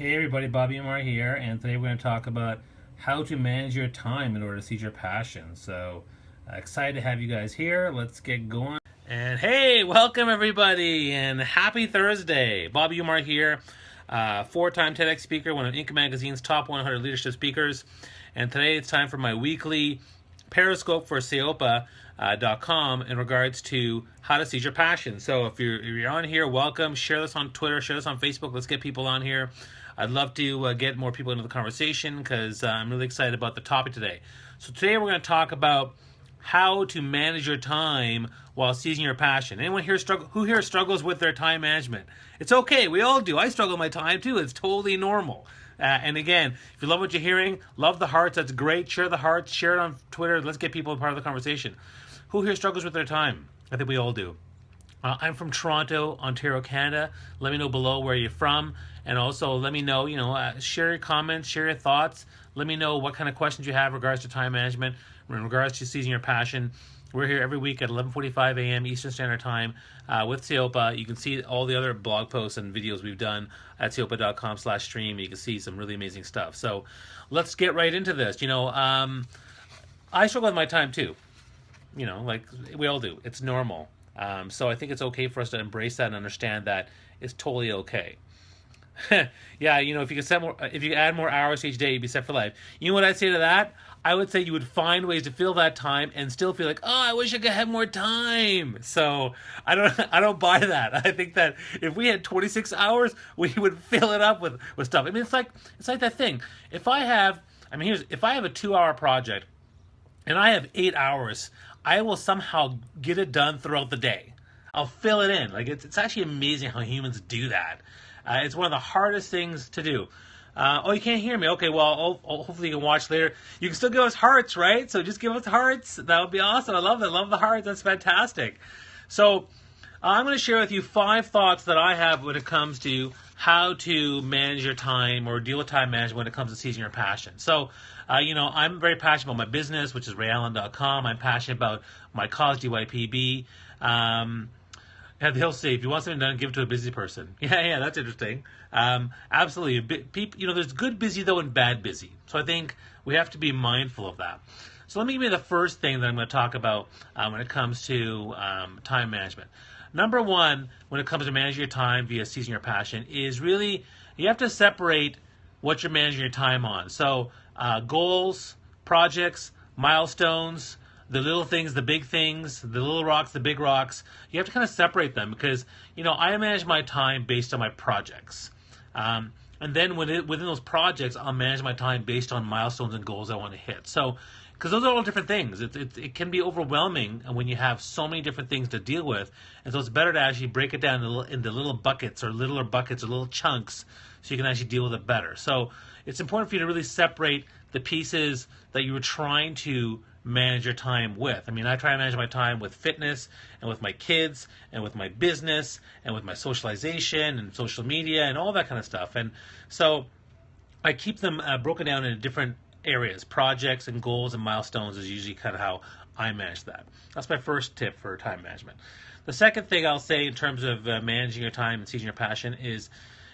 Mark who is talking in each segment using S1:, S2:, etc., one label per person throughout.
S1: Hey everybody, Bobby Amar here, and today we're going to talk about how to manage your time in order to seize your passion. So, excited to have you guys here. Let's get going. And hey, welcome everybody, and happy Thursday. Bobby Amar here, four-time TEDx speaker, one of Inc. Magazine's top 100 leadership speakers. And today it's time for my weekly Periscope for Seopa.com in regards to how to seize your passion. So if you're on here, welcome. Share this on Twitter, share this on Facebook. Let's get people on here. I'd love to get more people into the conversation because I'm really excited about the topic today. So today we're going to talk about how to manage your time while seizing your passion. Anyone here who here struggles with their time management? It's okay. We all do. I struggle with my time too. It's totally normal. And again, if you love what you're hearing, love the hearts. That's great. Share the hearts. Share it on Twitter. Let's get people a part of the conversation. Who here struggles with their time? I think we all do. I'm from Toronto, Ontario, Canada. Let me know below where you're from. And also let me know, share your comments, share your thoughts. Let me know what kind of questions you have in regards to time management, in regards to seizing your passion. We're here every week at 11:45 a.m. Eastern Standard Time with Seopa. You can see all the other blog posts and videos we've done at seopa.com/stream. You can see some really amazing stuff. So let's get right into this. I struggle with my time too. Like we all do. It's normal. So I think it's okay for us to embrace that and understand that it's totally okay. Yeah, if you add more hours each day, you'd be set for life. You know what I'd say to that? I would say you would find ways to fill that time and still feel like, oh, I wish I could have more time. So I don't buy that. I think that if we had 26 hours, we would fill it up with stuff. I mean, it's like that thing. If I have a 2-hour project and I have 8 hours, I will somehow get it done throughout the day. I'll fill it in. Like it's actually amazing how humans do that. It's one of the hardest things to do. You can't hear me. Okay, well, hopefully you can watch later. You can still give us hearts, right? So just give us hearts. That would be awesome. I love that. Love the hearts. That's fantastic. So I'm going to share with you 5 thoughts that I have when it comes to how to manage your time or deal with time management when it comes to seizing your passion. So, I'm very passionate about my business, which is rayallen.com. I'm passionate about my cause, DYPB. He'll say, if you want something done, give it to a busy person. Yeah, that's interesting. Absolutely. There's good busy, though, and bad busy. So I think we have to be mindful of that. So let me give you the first thing that I'm going to talk about when it comes to time management. Number one, when it comes to managing your time via seizing your passion, is really you have to separate what you're managing your time on. So goals, projects, milestones, the little things, the big things, the little rocks, the big rocks, you have to kind of separate them because, I manage my time based on my projects. And then within those projects, I'll manage my time based on milestones and goals I want to hit. So, because those are all different things. It can be overwhelming when you have so many different things to deal with. And so it's better to actually break it down into little buckets or little chunks so you can actually deal with it better. So it's important for you to really separate the pieces that you were trying to manage your time with. I mean, I try to manage my time with fitness and with my kids and with my business and with my socialization and social media and all that kind of stuff. And so I keep them broken down into different areas. Projects and goals and milestones is usually kind of how I manage that. That's my first tip for time management. The second thing I'll say in terms of managing your time and seizing your passion is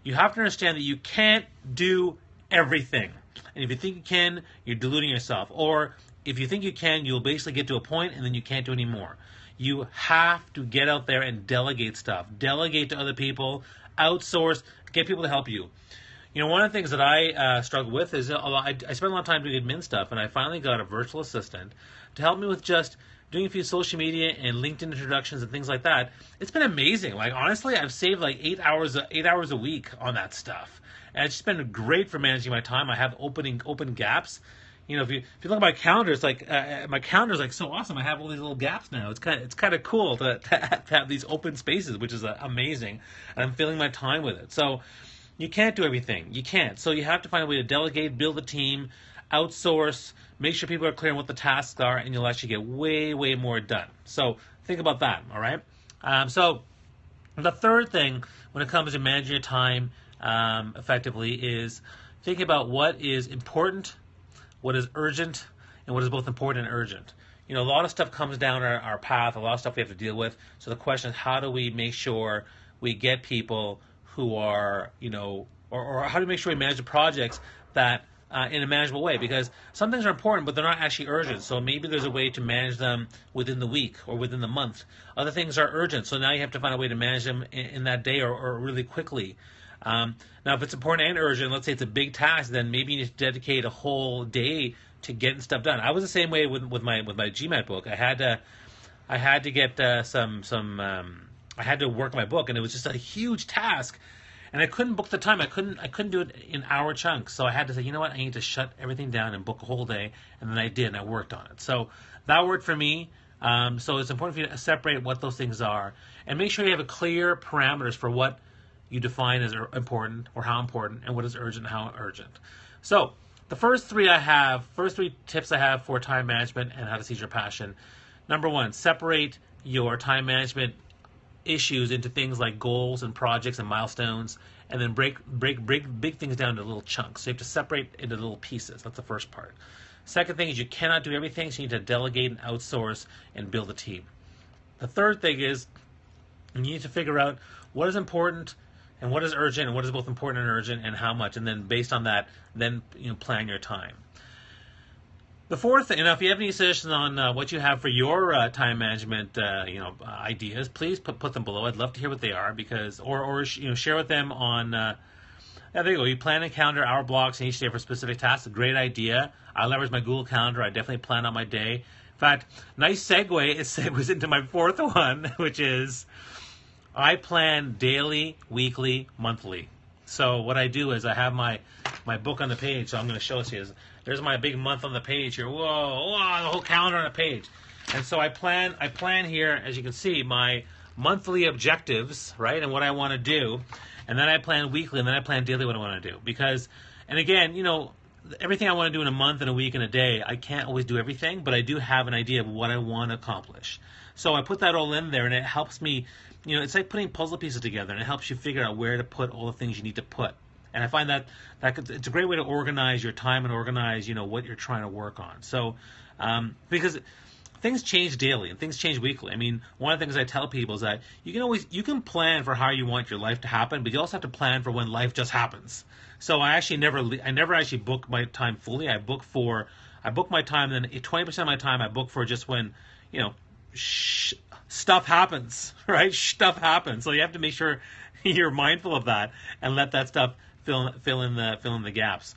S1: you have to understand that you can't do everything. And if you think you can, you're deluding yourself. Or if you think you can, you'll basically get to a point and then you can't do any more. You have to get out there and delegate stuff. Delegate to other people, outsource, get people to help you. One of the things that I struggle with is I spend a lot of time doing admin stuff, and I finally got a virtual assistant to help me with just doing a few social media and LinkedIn introductions and things like that. It's been amazing. Like honestly, I've saved like 8 hours a week on that stuff, and it's just been great for managing my time. I have open gaps. If you look at my calendar, it's like my calendar is like so awesome. I have all these little gaps now. It's kind of cool to have these open spaces, which is amazing, and I'm filling my time with it. So you can't do everything. You can't. So you have to find a way to delegate, build a team, outsource, make sure people are clear on what the tasks are, and you'll actually get way, way more done. So think about that, all right? So the third thing when it comes to managing your time effectively is think about what is important, what is urgent, and what is both important and urgent. A lot of stuff comes down our path, a lot of stuff we have to deal with. So the question is, how do we make sure we get people who are, or how do we make sure we manage the projects that in a manageable way? Because some things are important, but they're not actually urgent. So maybe there's a way to manage them within the week or within the month. Other things are urgent, so now you have to find a way to manage them in that day or really quickly. Now, if it's important and urgent, let's say it's a big task, then maybe you need to dedicate a whole day to getting stuff done. I was the same way with my GMAT book. I had to get I had to work my book, and it was just a huge task. And I couldn't book the time. I couldn't do it in hour chunks. So I had to say, you know what? I need to shut everything down and book a whole day. And then I did, and I worked on it. So that worked for me. So it's important for you to separate what those things are and make sure you have a clear parameters for what you define as important or how important, and what is urgent and how urgent. So the first three tips I have for time management and how to seize your passion. Number one, separate your time management issues into things like goals and projects and milestones, and then break big things down into little chunks. So you have to separate into little pieces. That's the first part. Second thing is you cannot do everything, so you need to delegate and outsource and build a team. The third thing is you need to figure out what is important and what is urgent, and what is both important and urgent, and how much, and then based on that, then plan your time. The fourth thing, if you have any suggestions on what you have for your time management, ideas, please put them below. I'd love to hear what they are, because or share with them on. There you go. You plan and calendar hour blocks in each day for specific tasks. A great idea. I leverage my Google Calendar. I definitely plan out my day. In fact, nice segue. It segues into my fourth one, which is I plan daily, weekly, monthly. So what I do is I have my book on the page. So I'm going to show it to you. There's my big month on the page here. Whoa, the whole calendar on a page. And so I plan here, as you can see, my monthly objectives, right, and what I want to do. And then I plan weekly, and then I plan daily what I want to do. Because, and again, everything I want to do in a month and a week and a day, I can't always do everything, but I do have an idea of what I want to accomplish. So I put that all in there, and it helps me, it's like putting puzzle pieces together, and it helps you figure out where to put all the things you need to put. And I find that it's a great way to organize your time and organize, what you're trying to work on. So, because things change daily and things change weekly. I mean, one of the things I tell people is that you can plan for how you want your life to happen, but you also have to plan for when life just happens. So I never actually book my time fully. I book my time, and then 20% of my time I book for just when, stuff happens, right? Stuff happens. So you have to make sure you're mindful of that and let that stuff fill in the gaps.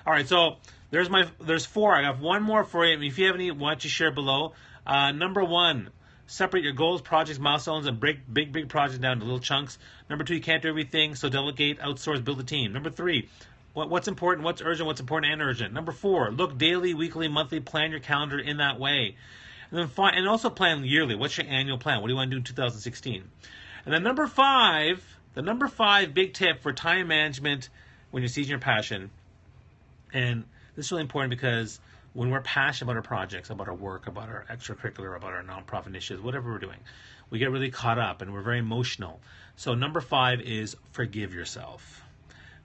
S1: All right, so there's four. I have one more for you. If you have any, why don't you share below? Number one, separate your goals, projects, milestones, and break big projects down to little chunks. Number two, you can't do everything, so delegate, outsource, build a team. Number three, what's important, what's urgent, what's important and urgent. Number four, look daily, weekly, monthly, plan your calendar in that way. And then and also plan yearly. What's your annual plan? What do you want to do in 2016? And then number five, the number five big tip for time management when you're seizing your passion. And this is really important because when we're passionate about our projects, about our work, about our extracurricular, about our nonprofit initiatives, whatever we're doing, we get really caught up and we're very emotional. So number five is forgive yourself.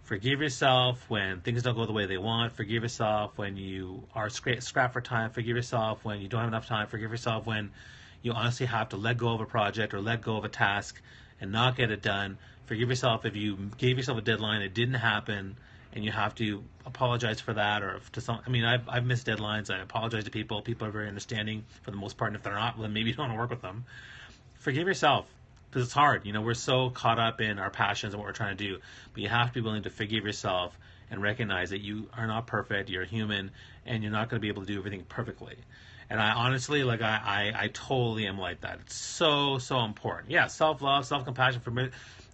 S1: Forgive yourself when things don't go the way they want. Forgive yourself when you are strapped for time. Forgive yourself when you don't have enough time. Forgive yourself when you honestly have to let go of a project or let go of a task and not get it done. Forgive yourself if you gave yourself a deadline, it didn't happen, and you have to apologize for that. Or to some, I've missed deadlines. I apologize to people. People are very understanding for the most part. And if they're not, then maybe you don't want to work with them. Forgive yourself. Because it's hard, we're so caught up in our passions and what we're trying to do. But you have to be willing to forgive yourself and recognize that you are not perfect, you're human, and you're not going to be able to do everything perfectly. And I honestly, I totally am like that. It's so, so important. Yeah, self-love, self-compassion,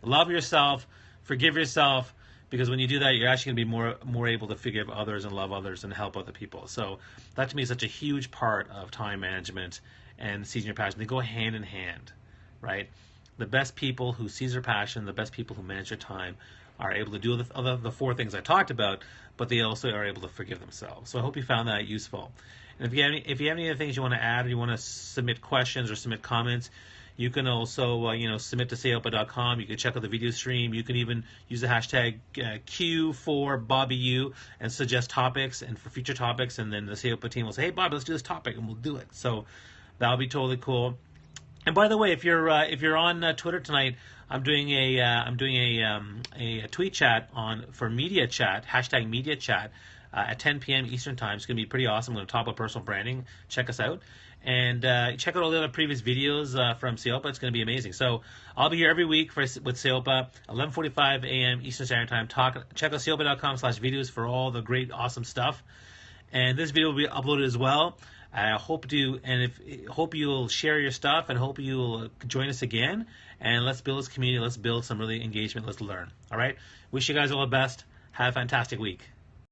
S1: love yourself, forgive yourself, because when you do that, you're actually going to be more able to forgive others and love others and help other people. So that to me is such a huge part of time management and seizing your passion. They go hand in hand, right? The best people who seize their passion, the best people who manage their time are able to do the four things I talked about, but they also are able to forgive themselves. So I hope you found that useful. And if you have any other things you want to add, or you want to submit questions or submit comments, you can also submit to sayopa.com. You can check out the video stream. You can even use the hashtag Q4BobbyU and suggest topics and for future topics, and then the Sayopa team will say, hey Bob, let's do this topic, and we'll do it. So that'll be totally cool. And by the way, if you're on Twitter tonight, I'm doing a tweet chat for media chat, hashtag media chat, at 10 p.m. Eastern time. It's going to be pretty awesome. I'm going to talk about personal branding. Check us out. And check out all the other previous videos from Seopa. It's going to be amazing. So I'll be here every week with Seopa, 11:45 a.m. Eastern Standard Time. Check out seopa.com/videos for all the great, awesome stuff. And this video will be uploaded as well. I hope you'll share your stuff, and hope you'll join us again. And let's build this community. Let's build some really engagement. Let's learn. All right. Wish you guys all the best. Have a fantastic week.